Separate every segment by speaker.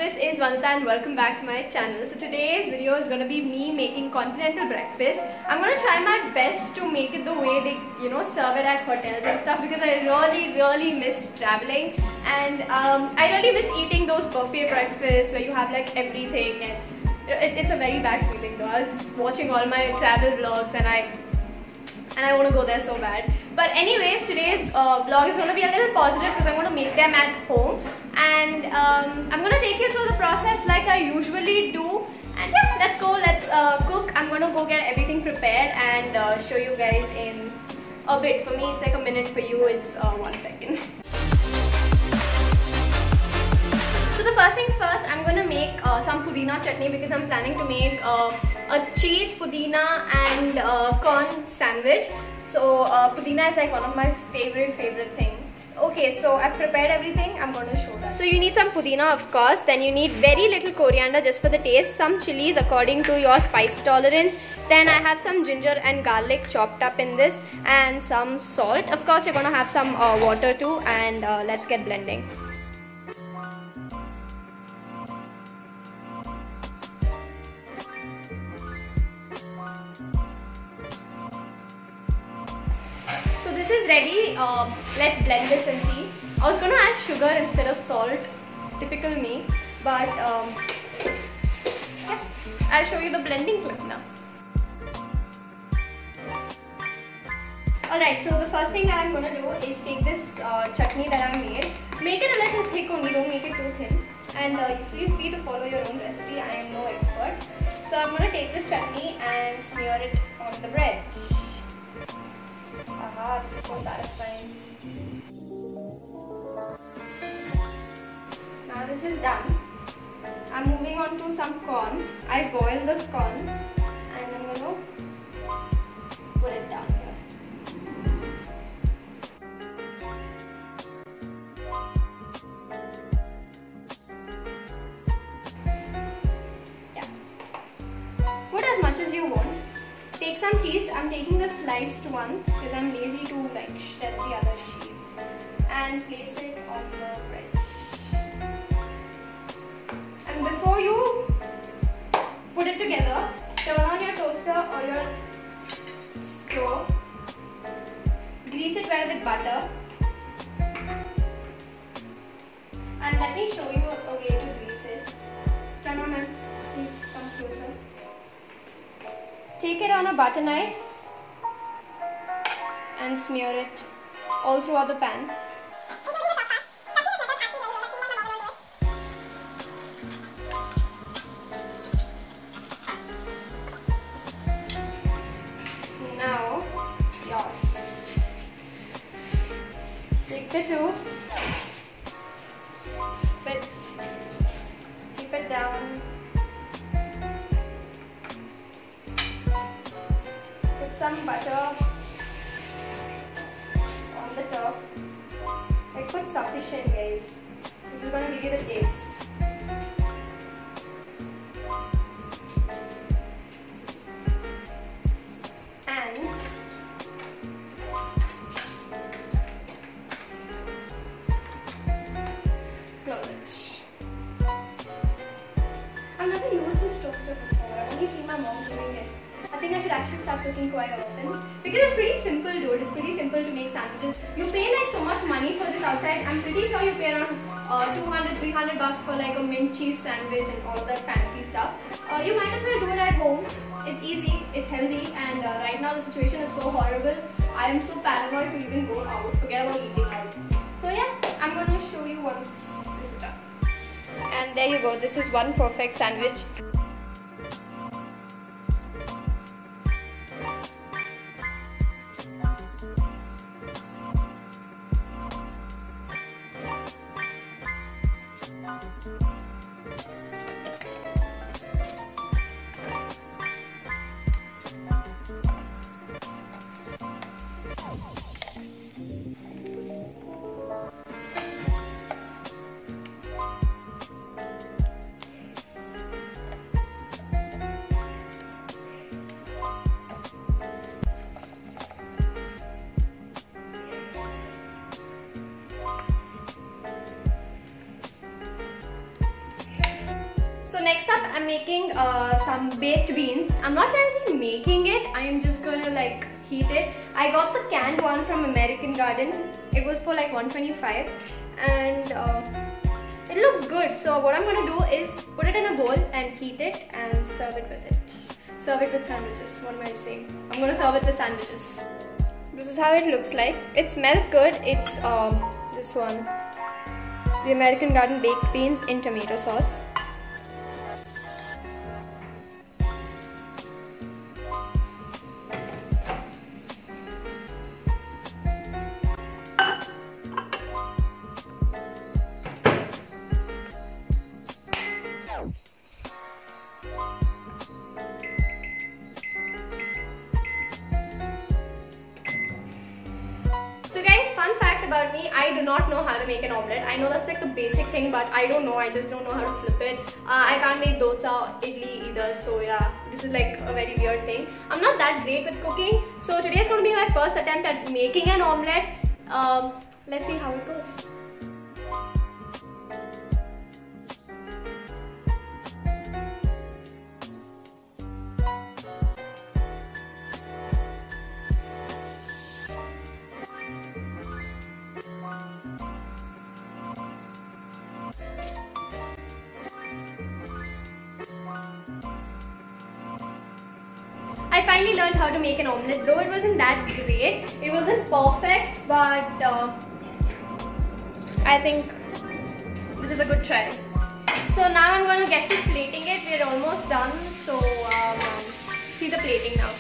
Speaker 1: this is Vanta and welcome back to my channel. So today's video is going to be me making continental breakfast. I'm going to try my best to make it the way they serve it at hotels and stuff, because I really miss traveling, and I really miss eating those buffet breakfasts where you have like everything, and it's a very bad feeling though. I was watching all my travel vlogs and I want to go there so bad. But anyways, today's vlog is going to be a little positive because I'm going to make them at home, and I'm going to take you through the process like I usually do. And yeah, let's go, let's cook. I'm going to go get everything prepared and show you guys in a bit. For me it's like a minute, for you it's 1 second. So the first things first, I'm going to make some pudina chutney because I'm planning to make a cheese, pudina and corn sandwich. So pudina is like one of my favorite thing. Okay, so I've prepared everything. I'm going to show that. So you need some pudina, of course. Then you need very little coriander just for the taste. Some chilies according to your spice tolerance. Then I have some ginger and garlic chopped up in this, and some salt. Of course, you're going to have some water too. And let's get blending. So this is ready. Let's blend this and see. I was going to add sugar instead of salt, typical me, but yeah, I'll show you the blending clip now. Alright, so the first thing that I'm going to do is take this chutney that I made. Make it a little thick only, don't make it too thin. And feel free to follow your own recipe, I am no expert. So I'm going to take this chutney and smear it on the bread. Aha, this is so satisfying. Now this is done. I'm moving on to some corn. I boiled this corn and I'm going to put it down here. Yeah. Put as much as you want. Take some cheese. I'm taking the sliced one because I'm lazy to like shred the other cheese, and place it on the bread. And before you put it together, turn on your toaster or your stove. Grease it well with butter. And let me show you a way to grease it. Turn on and please come closer. Take it on a butter knife and smear it all throughout the pan. Now, yours. Take the two, keep it down. Some butter on the top. Like put sufficient, guys. This is going to give you the taste. And close it. I've never used this toaster before. I've only seen my mom doing it. I think I should actually start cooking quite often, because it's pretty simple, dude. It's pretty simple to make sandwiches. You pay like so much money for this outside. I'm pretty sure you pay around 200-300 bucks for like a mint cheese sandwich and all that fancy stuff. You might as well do it at home. It's easy, it's healthy, and right now the situation is so horrible. I am so paranoid to even go out. Forget about eating out. So yeah, I'm going to show you once this is done. And there you go. This is one perfect sandwich. next up, I'm making some baked beans. I'm not really making it. I am just gonna like heat it. I got the canned one from American Garden. It was for like $125, and it looks good. So what I'm gonna do is put it in a bowl and heat it and serve it with it. Serve it with sandwiches. What am I saying? I'm gonna serve it with sandwiches. This is how it looks like. It smells good. It's this one, the American Garden baked beans in tomato sauce. Fun fact about me, I do not know how to make an omelette. I know that's like the basic thing, but I don't know. I just don't know how to flip it. I can't make dosa, idli either. So yeah, this is like a very weird thing. I'm not that great with cooking. So today is going to be my first attempt at making an omelette. Let's see how it goes. I finally learned how to make an omelette, though it wasn't that great. It wasn't perfect, but I think this is a good try. So now I'm going to get to plating it. We're almost done, so see the plating now.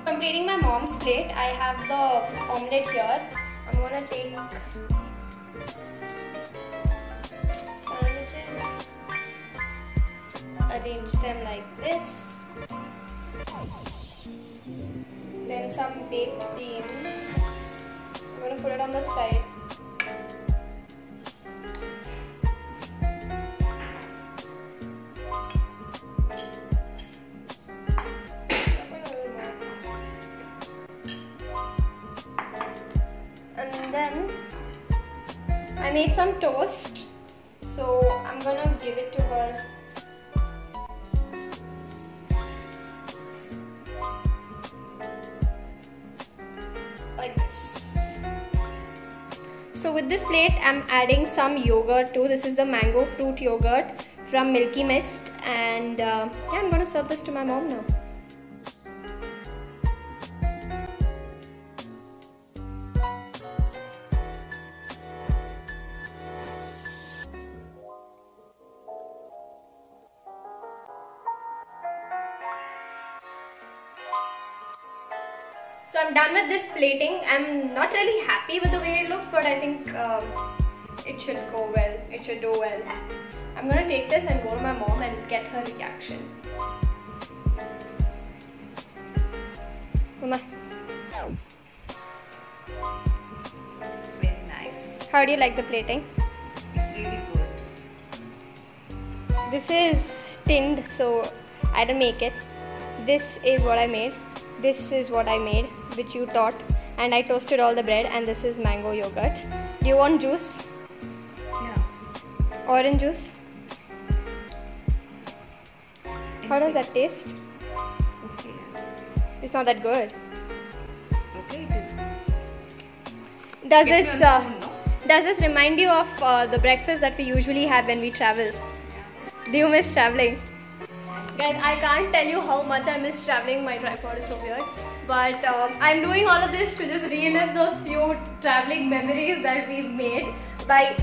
Speaker 1: I'm plating my mom's plate. I have the omelette here. I'm going to take sandwiches, arrange them like this, then some baked beans. I'm going to put it on the side. And then I made some toast. So I'm gonna give it to her. Like this. So with this plate, I'm adding some yogurt too. This is the mango fruit yogurt from Milky Mist, and yeah, I'm gonna serve this to my mom now. So I'm done with this plating. I'm not really happy with the way it looks, but I think it should go well. It should do well. I'm gonna take this and go to my mom and get her reaction. Mama.
Speaker 2: It's very nice.
Speaker 1: How do you like the plating?
Speaker 2: It's really good.
Speaker 1: This is tinned, so I didn't make it. This is what I made. This is what I made, which you taught, and I toasted all the bread, and this is mango yogurt. Do you want juice?
Speaker 2: Yeah.
Speaker 1: Orange juice? How does that taste?
Speaker 2: Okay.
Speaker 1: It's not that good.
Speaker 2: Okay, it is.
Speaker 1: Does
Speaker 2: Get
Speaker 1: this
Speaker 2: me on the phone, no?
Speaker 1: does this remind you of the breakfast that we usually have when we travel? Do you miss traveling? Guys, I can't tell you how much I miss traveling. My tripod is so weird. But I'm doing all of this to just relive those few traveling memories that we've made. By,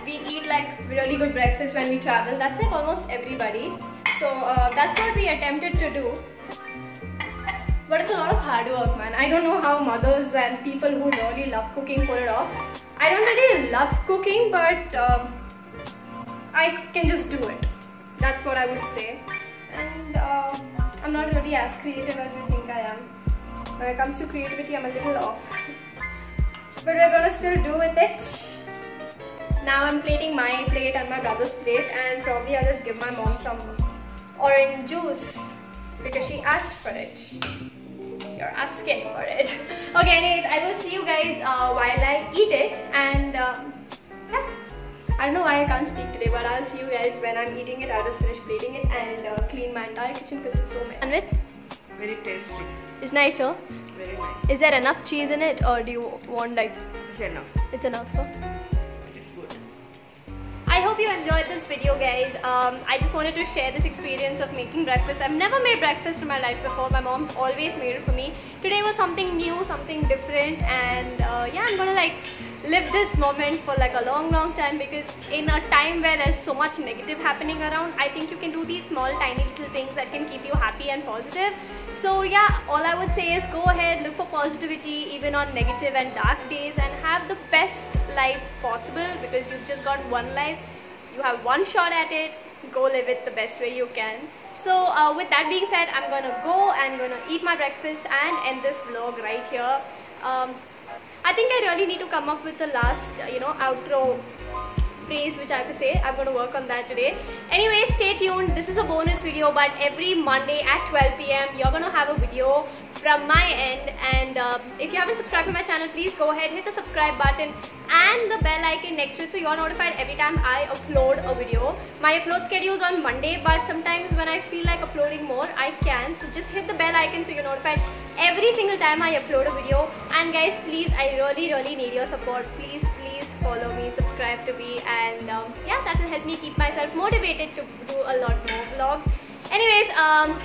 Speaker 1: we eat like really good breakfast when we travel. That's like almost everybody. So that's what we attempted to do. But it's a lot of hard work, man. I don't know how mothers and people who really love cooking pull it off. I don't really love cooking, but I can just do it. That's what I would say. And I'm not really as creative as you think I am. When it comes to creativity, I'm a little off. But we're gonna still do with it. Now I'm plating my plate and my brother's plate, and probably I'll just give my mom some orange juice because she asked for it. you're asking for it. Okay, anyways, I will see you guys while I eat it, and yeah. I don't know why I can't speak today, but I'll see you guys when I'm eating it. I'll just finish plating it and clean my entire kitchen because it's so messy. And with?
Speaker 2: Very tasty.
Speaker 1: It's nice, huh?
Speaker 2: Very nice.
Speaker 1: Is there enough cheese in it, or do you want like?
Speaker 2: It's enough.
Speaker 1: It's enough, huh?
Speaker 2: It's good.
Speaker 1: I hope you enjoyed this video, guys. I just wanted to share this experience of making breakfast. I've never made breakfast in my life before. My mom's always made it for me. Today was something new, something different, and yeah, I'm gonna like live this moment for like a long time, because in a time where there's so much negative happening around, I think you can do these small tiny little things that can keep you happy and positive. So yeah, all I would say is go ahead, look for positivity even on negative and dark days, and have the best life possible, because you've just got one life. You have one shot at it. Go live it the best way you can. So with that being said, I'm gonna go and gonna eat my breakfast and end this vlog right here. I think I really need to come up with the last, outro phrase which I could say. I'm going to work on that today. Anyway, stay tuned. This is a bonus video, but every Monday at 12 PM, you're going to have a video from my end. And if you haven't subscribed to my channel, please go ahead, hit the subscribe button and the bell icon next to it, so you're notified every time I upload a video. My upload schedule is on Monday, but sometimes when I feel like uploading more, I can. So just hit the bell icon so you're notified every single time I upload a video. And guys, please, I really need your support. Please follow me, subscribe to me, and yeah, that will help me keep myself motivated to do a lot more vlogs. Anyways,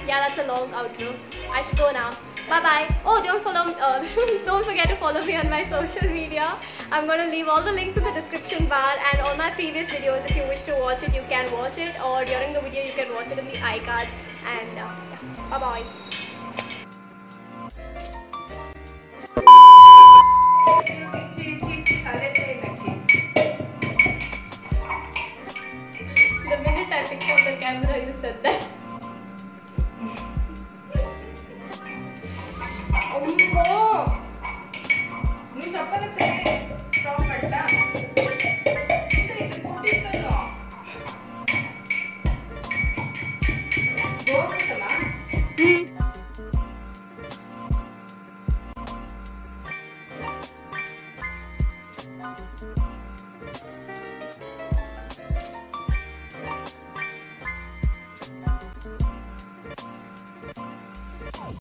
Speaker 1: yeah, that's a long outro. I should go now. Bye bye. Oh, don't forget to follow me on my social media. I'm going to leave all the links in the description bar, and all my previous videos, if you wish to watch it, you can watch it, or during the video you can watch it in the iCards. And yeah, bye bye. The minute I picked up the camera, you said that.